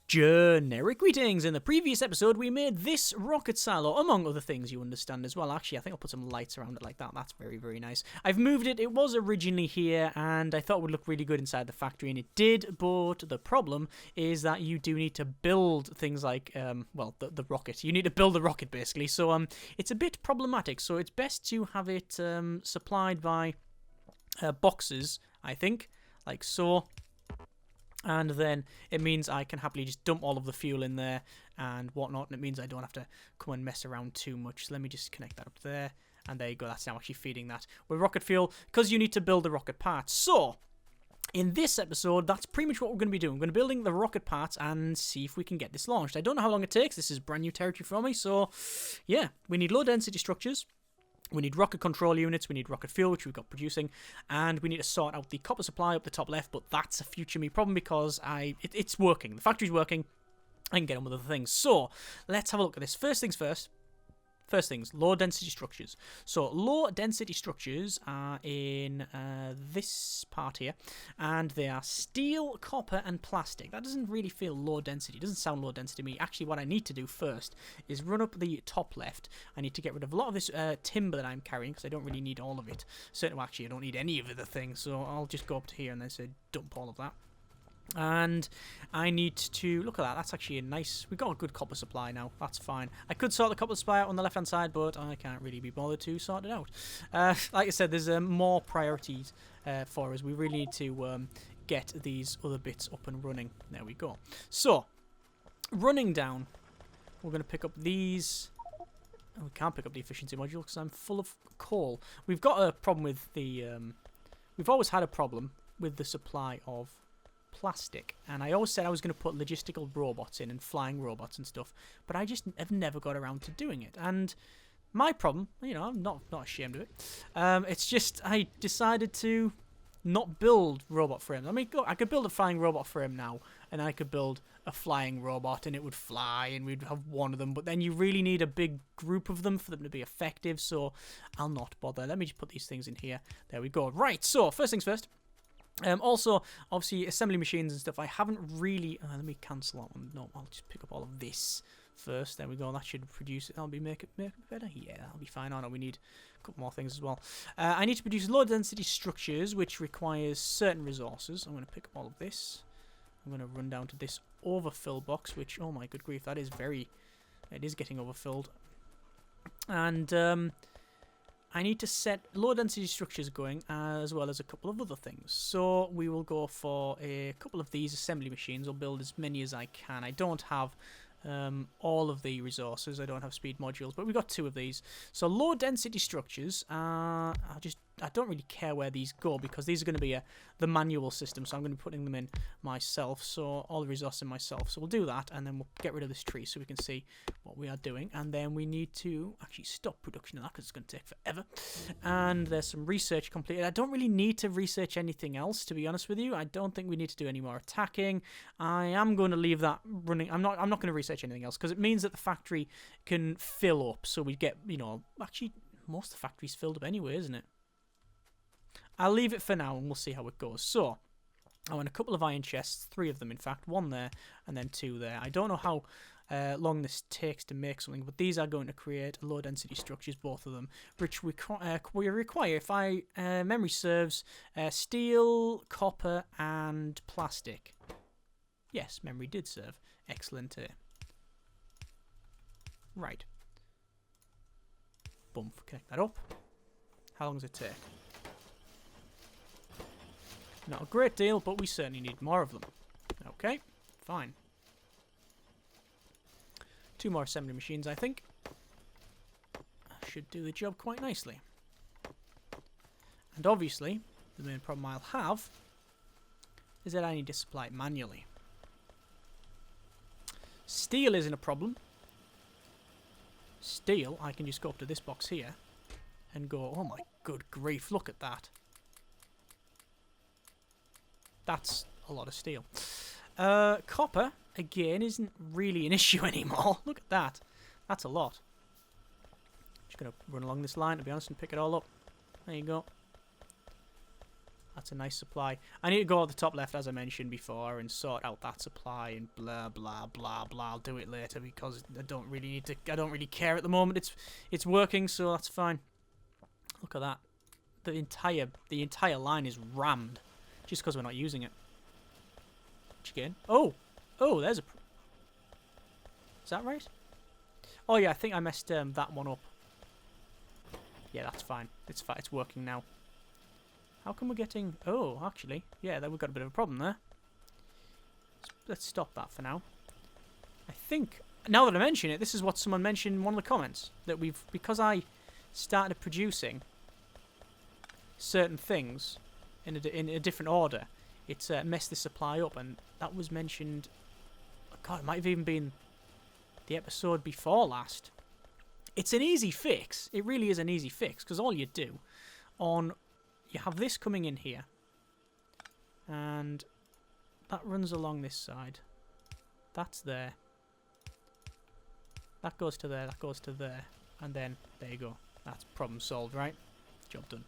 Generic greetings! In the previous episode, we made this rocket silo, among other things, you understand as well. Actually, I think I'll put some lights around it like that. That's very, very nice. I've moved it. It was originally here, and I thought it would look really good inside the factory, and it did, but the problem is that you do need to build things like, the rocket. You need to build the rocket, basically, so it's a bit problematic, so it's best to have it supplied by boxes, I think, like so. And then it means I can happily just dump all of the fuel in there and whatnot. And it means I don't have to come and mess around too much. So let me just connect that up there. And there you go. That's now actually feeding that with rocket fuel because you need to build the rocket parts. So in this episode, that's pretty much what we're going to be doing. We're going to be building the rocket parts and see if we can get this launched. I don't know how long it takes. This is brand new territory for me. So yeah, we need low density structures. We need rocket control units, we need rocket fuel, which we've got producing, and we need to sort out the copper supply up the top left, but that's a future me problem because it's working. The factory's working. I can get on with other things. So, let's have a look at this. First things first. First things, low density structures. So low density structures are in this part here, and they are steel, copper, and plastic. That doesn't really feel low density. It doesn't sound low density to me. Actually, what I need to do first is run up the top left. I need to get rid of a lot of this timber that I'm carrying because I don't really need all of it. Certainly, well, actually, I don't need any of the things. So I'll just go up to here and then say dump all of that. And I need to look at that. That's actually a nice. We've got a good copper supply now. That's fine. I could sort the copper supply out on the left hand side, but I can't really be bothered to sort it out. Like I said, there's more priorities for us. We really need to get these other bits up and running. There we go. So, running down, we're going to pick up these. Oh, we can't pick up the efficiency module because I'm full of coal. We've got a problem with the. We've always had a problem with the supply of plastic, and I always said I was going to put logistical robots in and flying robots and stuff, but I just have never got around to doing it. And my problem, you know, I'm not ashamed of it. It's just I decided to not build robot frames. I mean, look, I could build a flying robot frame now, and I could build a flying robot, and it would fly, and we'd have one of them. But then you really need a big group of them for them to be effective. So I'll not bother. Let me just put these things in here. There we go. Right. So first things first. Also, obviously, assembly machines and stuff, I haven't really... let me cancel that one. No, I'll just pick up all of this first. There we go. That should produce it. That'll be make it better. Yeah, that'll be fine. Oh, no, we need a couple more things as well. I need to produce low-density structures, which requires certain resources. I'm going to pick up all of this. I'm going to run down to this overfill box, which, oh my good grief, that is very... It is getting overfilled. And... I need to set low density structures going as well as a couple of other things. So we will go for a couple of these assembly machines. I'll build as many as I can. I don't have all of the resources. I don't have speed modules, but we've got two of these. So low density structures, I don't really care where these go because these are going to be the manual system, so I'm going to be putting them in myself, so all the resources in myself. So we'll do that, and then we'll get rid of this tree so we can see what we are doing, and then we need to actually stop production of that because it's going to take forever. And there's some research completed. I don't really need to research anything else, to be honest with you. I don't think we need to do any more attacking. I am going to leave that running. I'm not going to research anything else because it means that the factory can fill up, so we get, you know, actually most of the factory's filled up anyway, isn't it? I'll leave it for now and we'll see how it goes. So, I want a couple of iron chests, 3 of them in fact, 1 there and then 2 there. I don't know how long this takes to make something, but these are going to create low density structures, both of them, which we require, if I memory serves, steel, copper and plastic. Yes, memory did serve. Excellent. Right. Boom, connect that up. How long does it take? Not a great deal, but we certainly need more of them. Okay, fine. 2 more assembly machines, I think. Should do the job quite nicely. And obviously, the main problem I'll have is that I need to supply it manually. Steel isn't a problem. Steel, I can just go up to this box here and go, oh my good grief, look at that. That's a lot of steel. Copper, again, isn't really an issue anymore. Look at that. That's a lot. Just going to run along this line, to be honest, and pick it all up. There you go. That's a nice supply. I need to go at the top left, as I mentioned before, and sort out that supply and blah blah blah blah. I'll do it later because I don't really need to. I don't really care at the moment. It's working, so that's fine. Look at that. The entire line is rammed, just because we're not using it. Which again? Oh, there's a. Is that right? Oh yeah, I think I messed that one up. Yeah, that's fine. It's fine. It's working now. How come we're getting... Oh, actually, yeah, we've got a bit of a problem there. Let's stop that for now. I think, now that I mention it, this is what someone mentioned in one of the comments. That because I started producing certain things in a different order, it's messed the supply up. And that was mentioned... God, it might have even been the episode before last. It's an easy fix. It really is an easy fix, because all you do you have this coming in here, and that runs along this side. That's there. That goes to there, that goes to there, and then there you go. That's problem solved, right? Job done.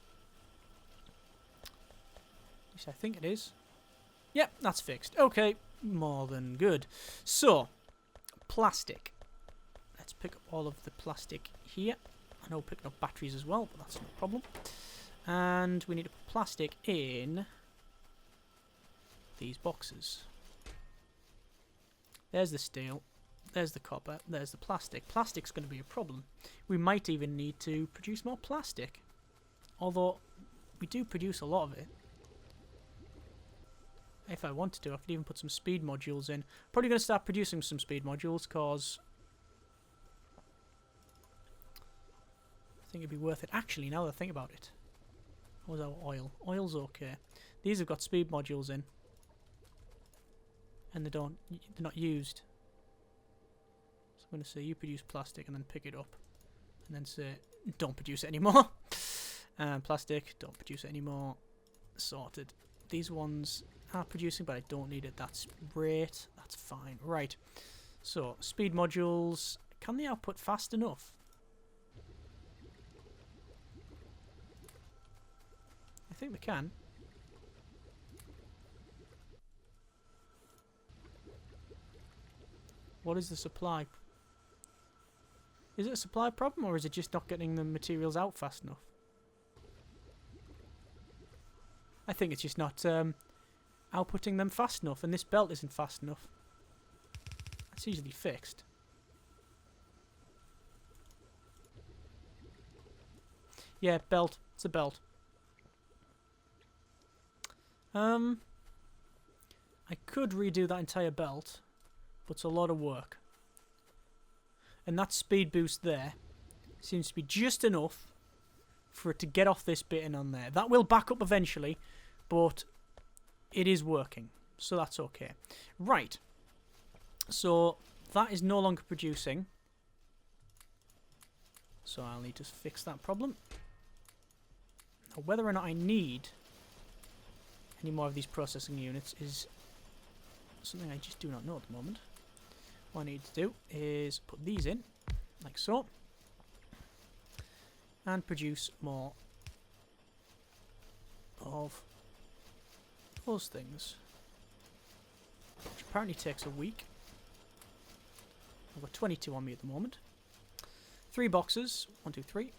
At least I think it is. Yep, that's fixed. Okay, more than good. So, plastic. Let's pick up all of the plastic here. I know picking up batteries as well, but that's no problem. And we need to put plastic in these boxes. There's the steel, there's the copper, there's the plastic. Plastic's going to be a problem. We might even need to produce more plastic. Although, we do produce a lot of it. If I wanted to, I could even put some speed modules in. Probably going to start producing some speed modules, because I think it'd be worth it. Actually, now that I think about it. What was our oil? Oil's okay. These have got speed modules in, and they're not used. So I'm going to say you produce plastic, and then pick it up, and then say don't produce it anymore. Plastic, don't produce it anymore. Sorted. These ones are producing, but I don't need it. That's great. That's fine. Right. So speed modules. Can they output fast enough? I think they can. What is the supply? Is it a supply problem, or is it just not getting the materials out fast enough? I think it's just not outputting them fast enough, and this belt isn't fast enough. That's easily fixed. Yeah, belt. It's a belt. I could redo that entire belt, but it's a lot of work. And that speed boost there seems to be just enough for it to get off this bit and on there. That will back up eventually, but it is working, so that's okay. Right, so that is no longer producing, so I'll need to fix that problem. Now, whether or not I need any more of these processing units is something I just do not know at the moment. What I need to do is put these in, like so, and produce more of those things, which apparently takes a week. I've got 22 on me at the moment. 3 boxes, 1, 2, 3.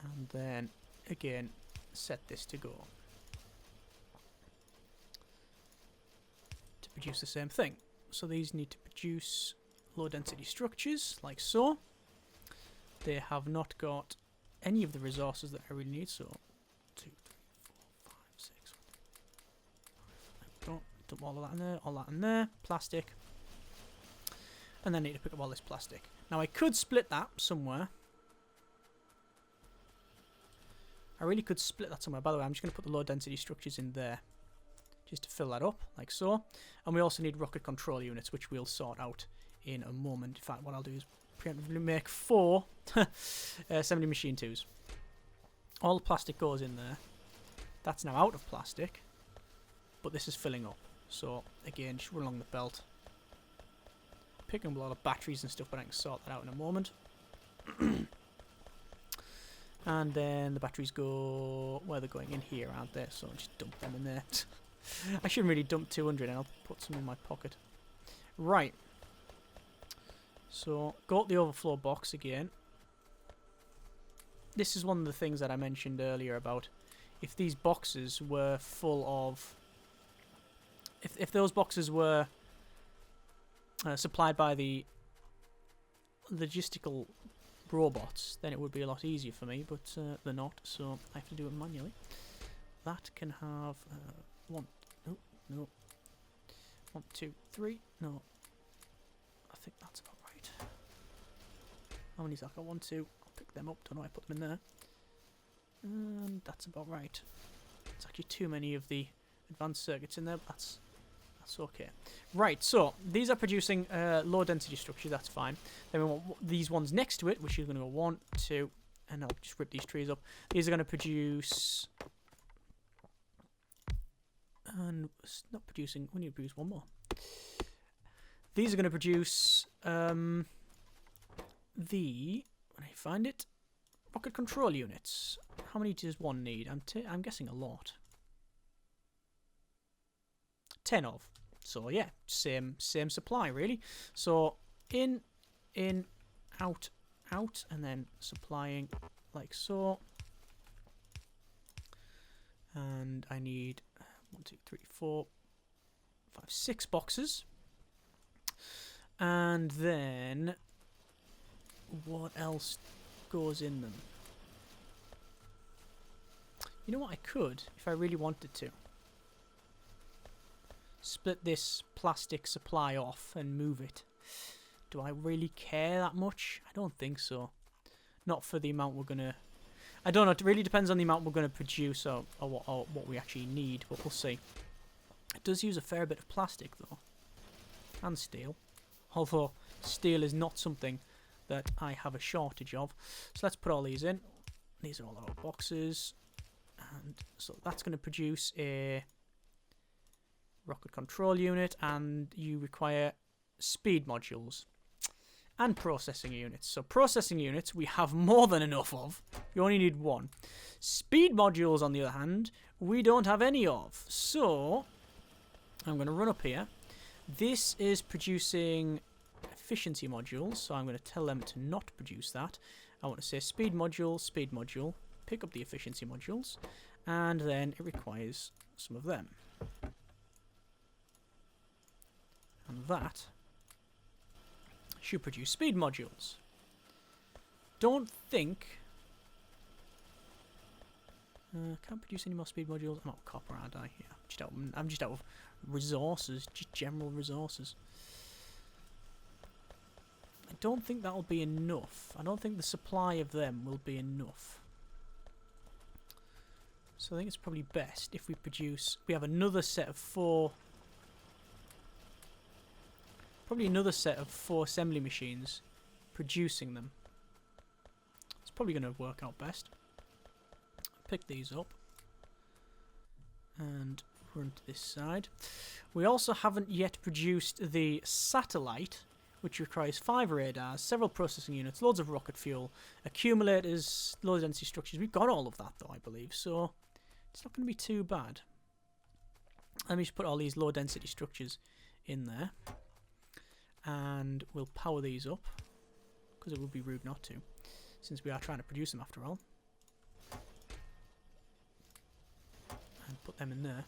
And then, again, set this to go. To produce the same thing. So these need to produce low density structures, like so. They have not got any of the resources that I really need, so 2, 3, 4, 5, 6. There we go. Dump all of that in there, all that in there. Plastic. And then I need to pick up all this plastic. Now I could split that somewhere. I really could split that somewhere. By the way, I'm just going to put the low density structures in there, just to fill that up, like so. And we also need rocket control units, which we'll sort out in a moment. In fact, what I'll do is preemptively make 4 assembly machine 2s. All the plastic goes in there. That's now out of plastic, but this is filling up. So, again, just run along the belt. Picking up a lot of batteries and stuff, but I can sort that out in a moment. And then the batteries go where they're going, in here, aren't they? So I'll just dump them in there. I shouldn't really dump 200 and I'll put some in my pocket. Right. So, got the overflow box again. This is one of the things that I mentioned earlier about if these boxes were full of... If those boxes were supplied by the logistical robots, then it would be a lot easier for me, but they're not, so I have to do it manually. That can have one, oh, no, 1, 2, 3, no, I think that's about right. How many's that got? 1, 2, I'll pick them up, don't know why I put them in there. And that's about right. It's actually too many of the advanced circuits in there, but that's okay. Right, so these are producing low density structures, that's fine. Then we want these ones next to it, which is going to go 1, 2, and I'll just rip these trees up. These are going to produce... And it's not producing, we need to produce one more. These are going to produce when I find it, rocket control units. How many does one need? I'm guessing a lot. 10 of. So yeah, same supply really. So in, out, and then supplying like so. And I need 1, 2, 3, 4, 5, 6 boxes. And then what else goes in them? You know what, I could, if I really wanted to, split this plastic supply off and move it. Do I really care that much? I don't think so. Not for the amount we're gonna... I don't know, it really depends on the amount we're gonna produce or what we actually need, but we'll see. It does use a fair bit of plastic though. And steel. Although steel is not something that I have a shortage of. So let's put all these in. These are all our boxes. And so that's going to produce a rocket control unit, and you require speed modules and processing units. So processing units we have more than enough of. You only need 1. Speed modules, on the other hand, we don't have any of. So I'm going to run up here. This is producing efficiency modules, so I'm going to tell them to not produce that. I want to say speed module, pick up the efficiency modules, and then it requires some of them. And that should produce speed modules. Don't think... can't produce any more speed modules. I'm out of copper, aren't I? Yeah, I'm just out of resources, just general resources. I don't think that'll be enough. I don't think the supply of them will be enough. So I think it's probably best if we produce... We have another set of 4... Probably another set of 4 assembly machines producing them. It's probably going to work out best. Pick these up. And run to this side. We also haven't yet produced the satellite, which requires 5 radars, several processing units, loads of rocket fuel, accumulators, low density structures. We've got all of that though, I believe, so it's not going to be too bad. Let me just put all these low density structures in there, and we'll power these up, because it would be rude not to, since we are trying to produce them after all. And put them in there.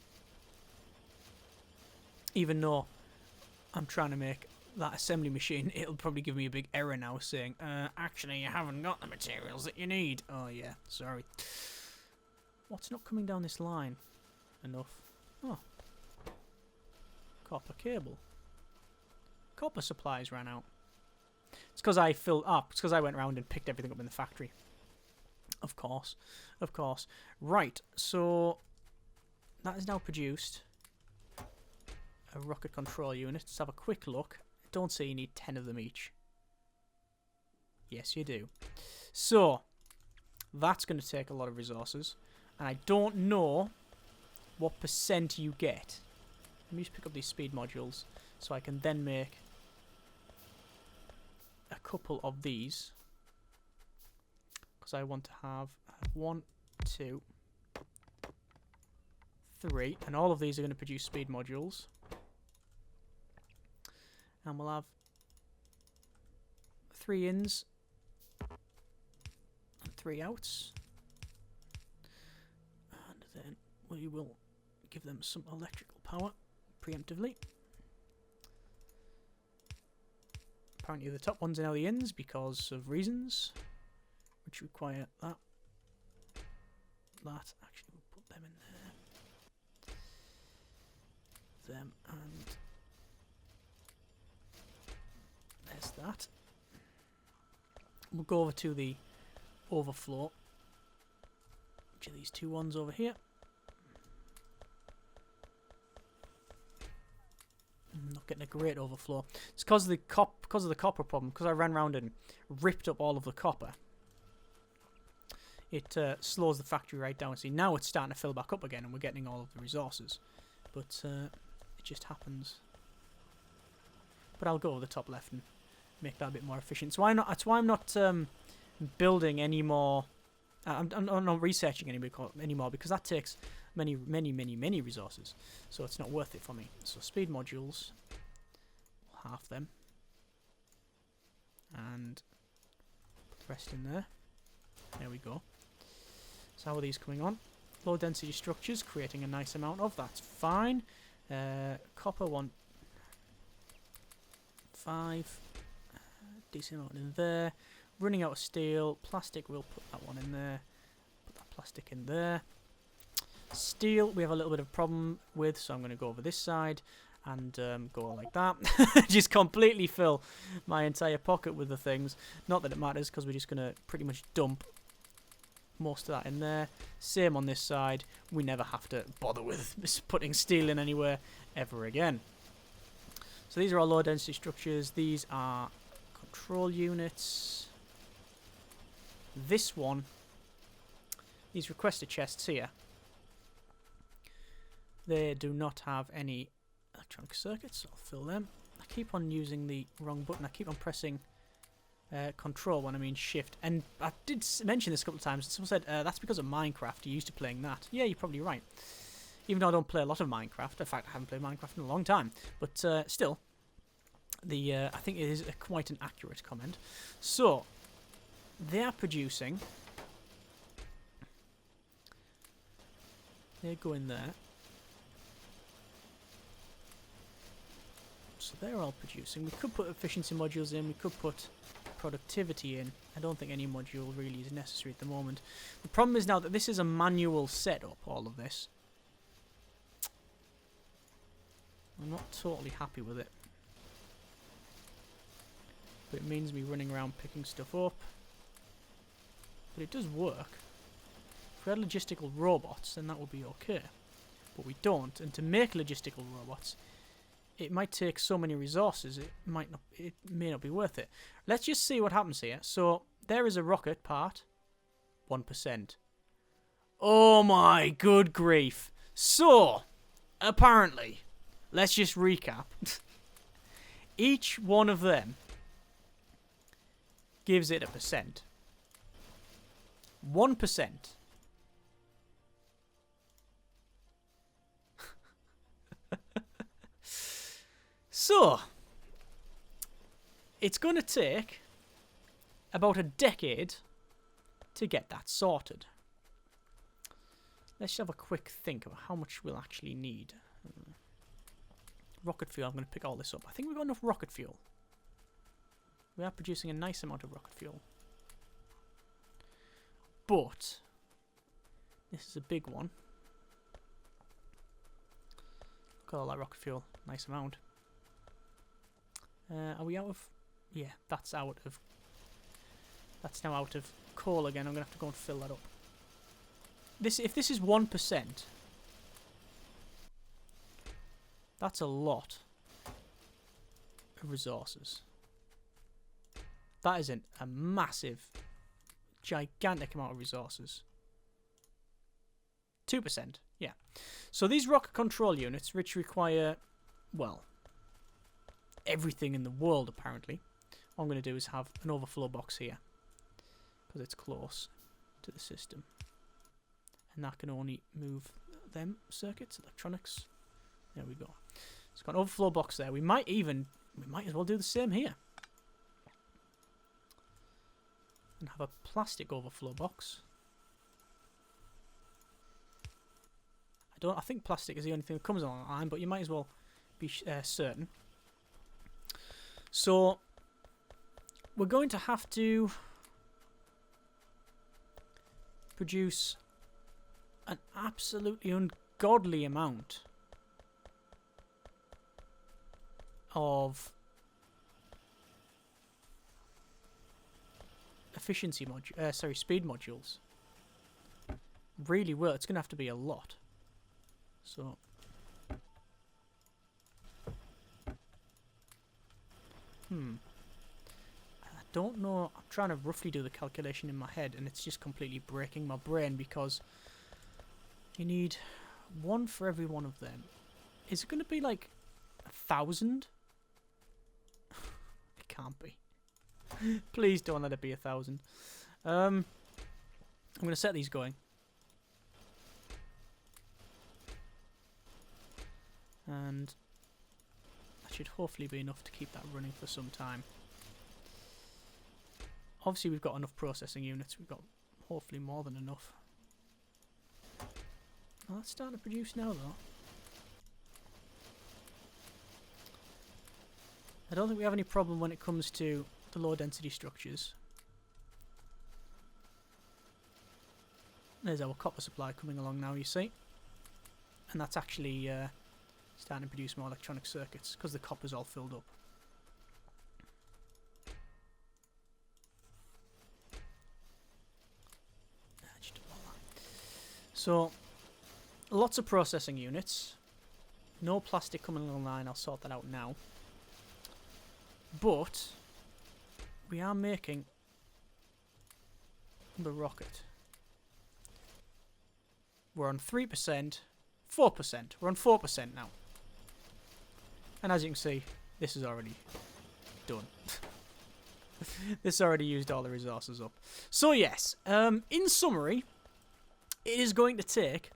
Even though I'm trying to make that assembly machine, it'll probably give me a big error now saying, actually you haven't got the materials that you need. Oh yeah, sorry. What's not coming down this line enough? Oh. Copper cable. Copper supplies ran out. It's because I filled up. It's because I went around and picked everything up in the factory. Of course. Of course. Right, so that is now produced. A rocket control unit. Let's have a quick look. Don't say you need 10 of them each. Yes, you do. So, that's going to take a lot of resources. And I don't know what % you get. Let me just pick up these speed modules so I can then make a couple of these. Because I want to have 1, 2, 3. And all of these are going to produce speed modules. And we'll have 3 ins and 3 outs. And then we will give them some electrical power preemptively. Apparently the top ones are now the ins because of reasons which require that. Actually, we'll put them in there. Them, and there's that. We'll go over to the overflow, which are these 2 ones over here. I'm not getting a great overflow. It's because of the copper problem. Because I ran around and ripped up all of the copper, it slows the factory right down. See, now it's starting to fill back up again, and we're getting all of the resources. But it just happens. But I'll go over the top left and make that a bit more efficient. So that's why I'm not building any more. I'm not researching anymore because that takes many resources. So it's not worth it for me. So speed modules, we'll half them, and put the rest in there. There we go. So how are these coming on? Low density structures, creating a nice amount of. That's fine. Copper 1, 5. Decent amount in there. Running out of steel. Plastic, we'll put that one in there. Put that plastic in there. Steel, we have a little bit of a problem with, so I'm going to go over this side and go like that. Just completely fill my entire pocket with the things. Not that it matters, because we're just going to pretty much dump most of that in there. Same on this side. We never have to bother with putting steel in anywhere ever again. So these are all low density structures. These are control units. This one, these requester chests here, they do not have any electronic circuits, so I'll fill them. I keep on using the wrong button. I keep on pressing control when I mean shift. And I did mention this a couple of times. Someone said, that's because of Minecraft. You're used to playing that. Yeah, you're probably right. Even though I don't play a lot of Minecraft. In fact, I haven't played Minecraft in a long time. But still, I think it is quite an accurate comment. So, they are producing. They go in there. So they're all producing. We could put efficiency modules in. We could put productivity in. I don't think any module really is necessary at the moment. The problem is now that this is a manual setup, all of this. I'm not totally happy with it. But it means me running around picking stuff up. But it does work. If we had logistical robots, then that would be okay. But we don't. And to make logistical robots, it might take so many resources, it may not be worth it. Let's just see what happens here. So, there is a rocket part. 1%. Oh my good grief. So, apparently, let's just recap. Each one of them gives it 1%. 1%. So, it's going to take about a decade to get that sorted. Let's have a quick think of how much we'll actually need. Rocket fuel, I'm going to pick all this up. I think we've got enough rocket fuel. We are producing a nice amount of rocket fuel. But, this is a big one. Look at all that rocket fuel. Nice amount. Are we out of... Yeah, that's out of... That's now out of coal again. I'm going to have to go and fill that up. If this is 1%, that's a lot of resources. That isn't a massive, gigantic amount of resources. 2%, yeah. So these rocket control units, which require, well, everything in the world apparently. All I'm going to do is have an overflow box here because it's close. to the system. And that can only move them circuits, electronics. There we go. It's got an overflow box there. We might as well do the same here. And have a plastic overflow box. I think plastic is the only thing that comes along the line, but you might as well be certain. So we're going to have to produce an absolutely ungodly amount of speed modules. Really will. It's going to have to be a lot. So I don't know. I'm trying to roughly do the calculation in my head, and it's just completely breaking my brain because you need one for every one of them. Is it going to be like 1,000? It can't be. Please don't let it be 1,000. I'm going to set these going. And that should hopefully be enough to keep that running for some time. Obviously we've got enough processing units. We've got hopefully more than enough. Oh, that's starting to produce now though. I don't think we have any problem when it comes to the low density structures. There's our copper supply coming along now, you see. And that's actually starting to produce more electronic circuits because the copper's all filled up. So, lots of processing units. No plastic coming along the line, I'll sort that out now. But we are making the rocket. We're on 3%, 4%. We're on 4% now. And as you can see, this is already done. This already used all the resources up. So yes, in summary, it is going to take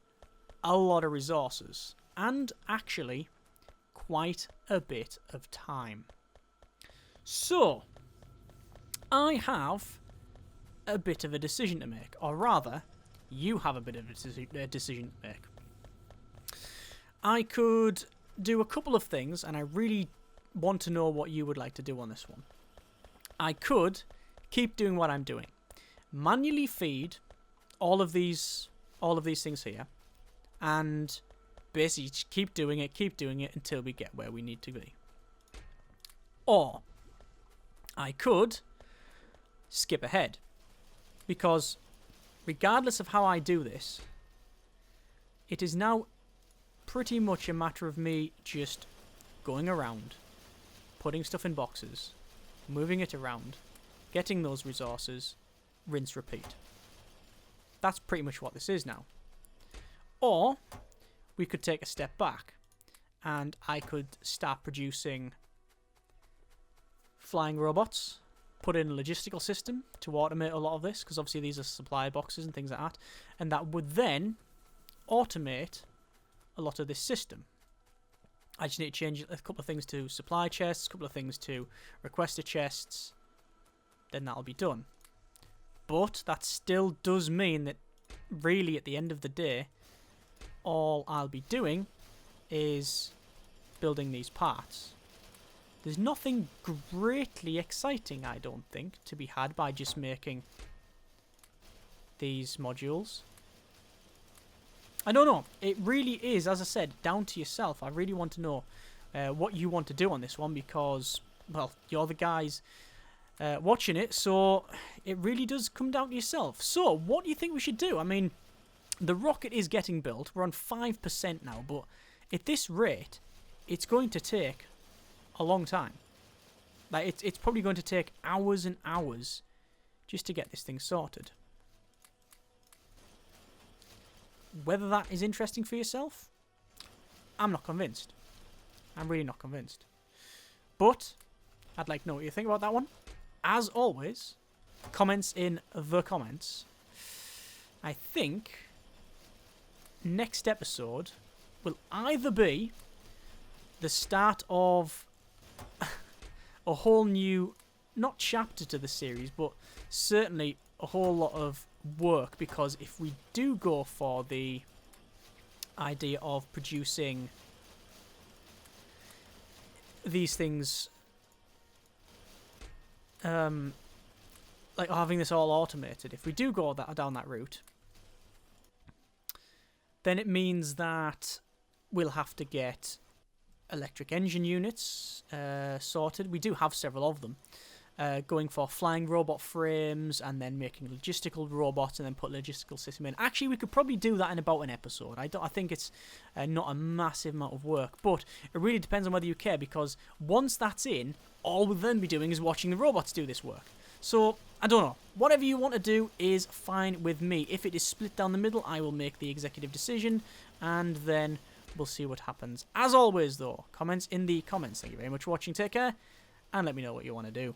a lot of resources. And actually, quite a bit of time. So, I have a bit of a decision to make. Or rather, you have a bit of a decision to make. I could do a couple of things, and I really want to know what you would like to do on this one. I could keep doing what I'm doing. Manually feed all of these things here, and basically just keep doing it until we get where we need to be. Or I could skip ahead, because regardless of how I do this, it is now pretty much a matter of me just going around, putting stuff in boxes, moving it around, getting those resources, rinse, repeat. That's pretty much what this is now. Or we could take a step back and I could start producing flying robots, put in a logistical system to automate a lot of this, because obviously these are supply boxes and things like that, and that would then automate a lot of this system. I just need to change a couple of things to supply chests, a couple of things to requester chests, then that'll be done. But that still does mean that really at the end of the day, all I'll be doing is building these parts. There's nothing greatly exciting, I don't think, to be had by just making these modules. I don't know. It really is, as I said, down to yourself. I really want to know what you want to do on this one because, well, you're the guys watching it, so it really does come down to yourself. So, what do you think we should do? I mean, the rocket is getting built. We're on 5% now, but at this rate, it's going to take a long time. Like, it's probably going to take hours and hours just to get this thing sorted. Whether that is interesting for yourself, I'm not convinced. I'm really not convinced. But I'd like to know what you think about that one. As always, comments in the comments. I think next episode will either be the start of a whole new, not chapter to the series, but certainly a whole lot of work, because if we do go for the idea of producing these things, like having this all automated, if we do go down that route, then it means that we'll have to get electric engine units sorted. We do have several of them. Going for flying robot frames, and then making logistical robots, and then put a logistical system in. Actually, we could probably do that in about an episode. I think it's not a massive amount of work, but it really depends on whether you care, because once that's in, all we'll then be doing is watching the robots do this work. So, I don't know. Whatever you want to do is fine with me. If it is split down the middle, I will make the executive decision, and then we'll see what happens. As always, though, comments in the comments. Thank you very much for watching. Take care, and let me know what you want to do.